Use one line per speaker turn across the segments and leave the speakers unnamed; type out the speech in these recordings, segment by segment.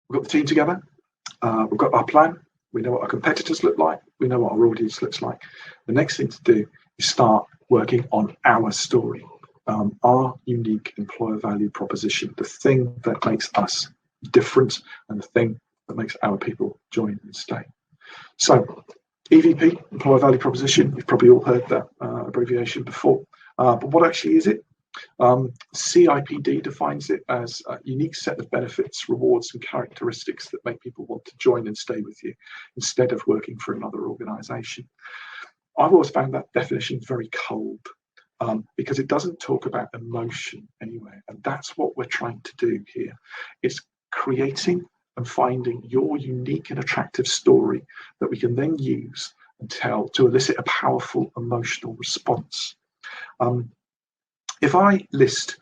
we've got the team together, we've got our plan, we know what our competitors look like, we know what our audience looks like. The next thing to do is start working on our story, our unique employer value proposition, the thing that makes us different and the thing that makes our people join and stay. So EVP, employer value proposition, you've probably all heard that abbreviation before, but what actually is it? CIPD defines it as a unique set of benefits, rewards and characteristics that make people want to join and stay with you instead of working for another organisation. I've always found that definition very cold because it doesn't talk about emotion anywhere, and that's what we're trying to do here. It's creating and finding your unique and attractive story that we can then use and tell to elicit a powerful emotional response. If I list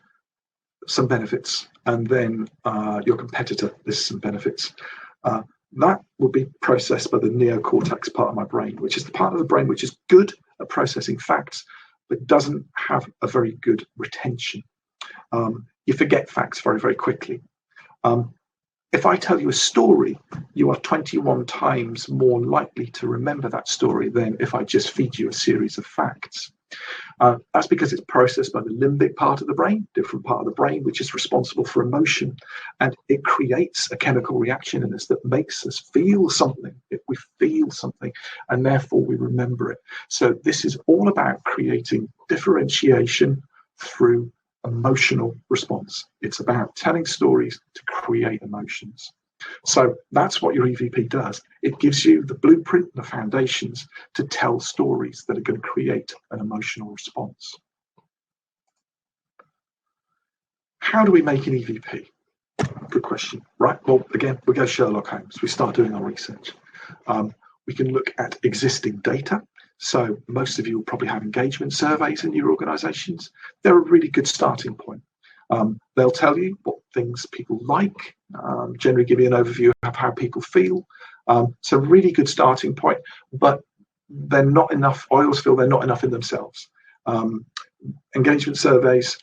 some benefits and then your competitor lists some benefits, that will be processed by the neocortex part of my brain, which is the part of the brain which is good at processing facts, but doesn't have a very good retention. You forget facts very, very quickly. If I tell you a story, you are 21 times more likely to remember that story than if I just feed you a series of facts. That's because it's processed by the limbic part of the brain, different part of the brain, which is responsible for emotion. And it creates a chemical reaction in us that makes us feel something. If we feel something, and therefore we remember it. So this is all about creating differentiation through emotional response. It's about telling stories to create emotions. So that's what your EVP does. It gives you the blueprint, the foundations to tell stories that are going to create an emotional response. How do we make an EVP? Good question. Right, well, again, we go Sherlock Holmes. We start doing our research. We can look at existing data. So most of you will probably have engagement surveys in your organizations. They're a really good starting point. They'll tell you what things people like, generally give you an overview of how people feel. So really good starting point, but they're not enough. I always feel they're not enough in themselves. Engagement surveys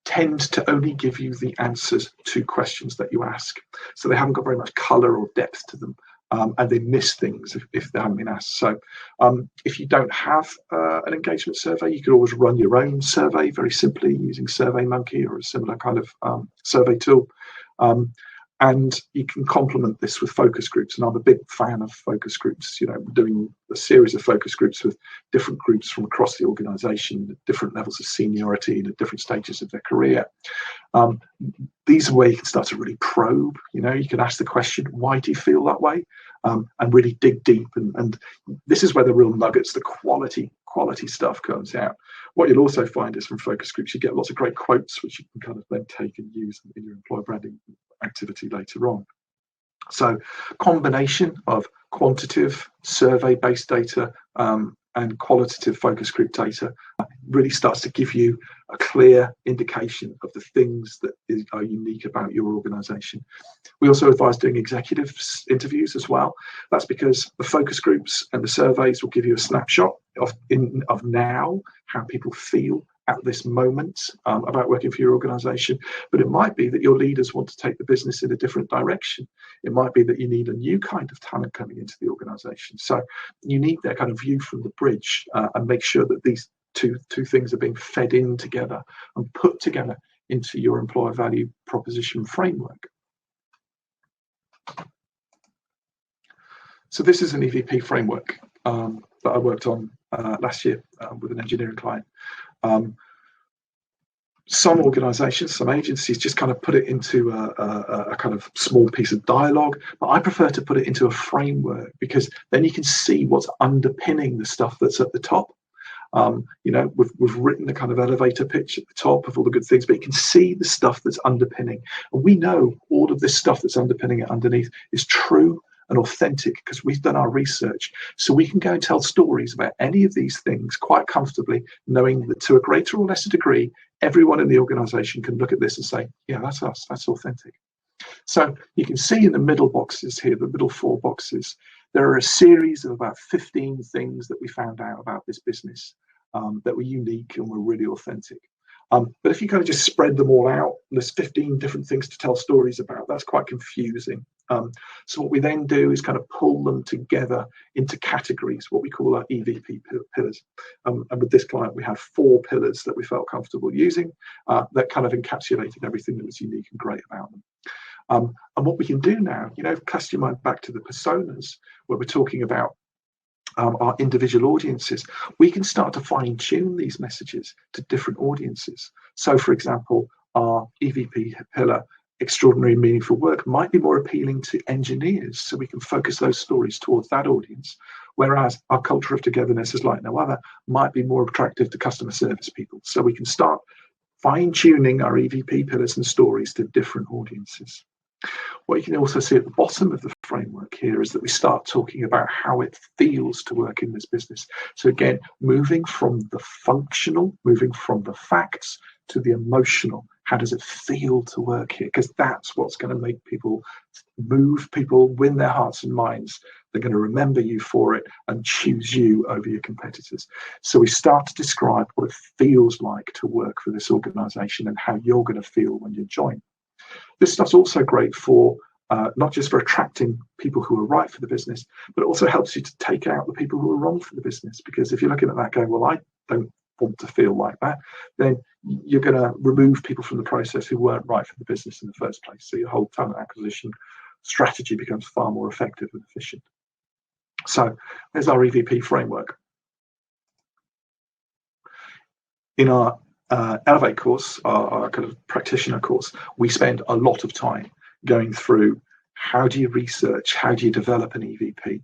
tend to only give you the answers to questions that you ask. So they haven't got very much color or depth to them. And they miss things if they haven't been asked. So if you don't have an engagement survey, you could always run your own survey very simply using SurveyMonkey or a similar kind of survey tool. And you can complement this with focus groups. And I'm a big fan of focus groups, doing a series of focus groups with different groups from across the organization, at different levels of seniority and at different stages of their career. These are where you can start to really probe. You can ask the question, why do you feel that way? And really dig deep. And this is where the real nuggets, the quality stuff comes out. What you'll also find is from focus groups, you get lots of great quotes, which you can kind of then take and use in your employer branding activity later on. So combination of quantitative survey-based data and qualitative focus group data really starts to give you a clear indication of the things that are unique about your organization. We also advise doing executive interviews as well. That's because the focus groups and the surveys will give you a snapshot of now, how people feel at this moment about working for your organization. But it might be that your leaders want to take the business in a different direction. It might be that you need a new kind of talent coming into the organization. So you need that kind of view from the bridge and make sure that these two things are being fed in together and put together into your employer value proposition framework. So this is an EVP framework that I worked on last year with an engineering client. Some organizations, some agencies just kind of put it into a kind of small piece of dialogue, but I prefer to put it into a framework because then you can see what's underpinning the stuff that's at the top. We've written the kind of elevator pitch at the top of all the good things, but you can see the stuff that's underpinning. And we know all of this stuff that's underpinning it underneath is true and authentic because we've done our research. So we can go and tell stories about any of these things quite comfortably, knowing that to a greater or lesser degree, everyone in the organization can look at this and say, yeah, that's us, that's authentic. So you can see in the middle boxes here, the middle 4 boxes, there are a series of about 15 things that we found out about this business that were unique and were really authentic. But if you kind of just spread them all out, there's 15 different things to tell stories about. That's quite confusing. So what we then do is kind of pull them together into categories, what we call our EVP pillars. And with this client, we had 4 pillars that we felt comfortable using that kind of encapsulated everything that was unique and great about them. And what we can do now, cast your mind back to the personas, where we're talking about our individual audiences, we can start to fine tune these messages to different audiences. So, for example, our EVP pillar, extraordinary and meaningful work, might be more appealing to engineers, so we can focus those stories towards that audience. Whereas our culture of togetherness is like no other, might be more attractive to customer service people. So we can start fine tuning our EVP pillars and stories to different audiences. What you can also see at the bottom of the framework here is that we start talking about how it feels to work in this business. So again, moving from the functional, moving from the facts to the emotional. How does it feel to work here? Because that's what's going to make people move, people win their hearts and minds. They're going to remember you for it and choose you over your competitors. So we start to describe what it feels like to work for this organization and how you're going to feel when you join. This stuff's also great for not just for attracting people who are right for the business, but it also helps you to take out the people who are wrong for the business. Because if you're looking at that going, well, I don't want to feel like that, then you're going to remove people from the process who weren't right for the business in the first place. So your whole talent acquisition strategy becomes far more effective and efficient. So there's our EVP framework. In our Elevate course, our kind of practitioner course, we spend a lot of time going through how do you research, how do you develop an EVP,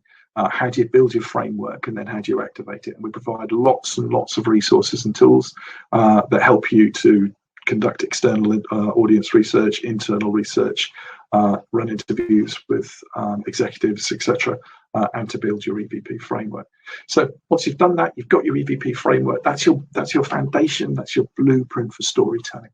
how do you build your framework, and then how do you activate it. And we provide lots and lots of resources and tools that help you to conduct external audience research, internal research, run interviews with executives, etc., and to build your EVP framework. So once you've done that, you've got your EVP framework. That's your foundation. That's your blueprint for storytelling.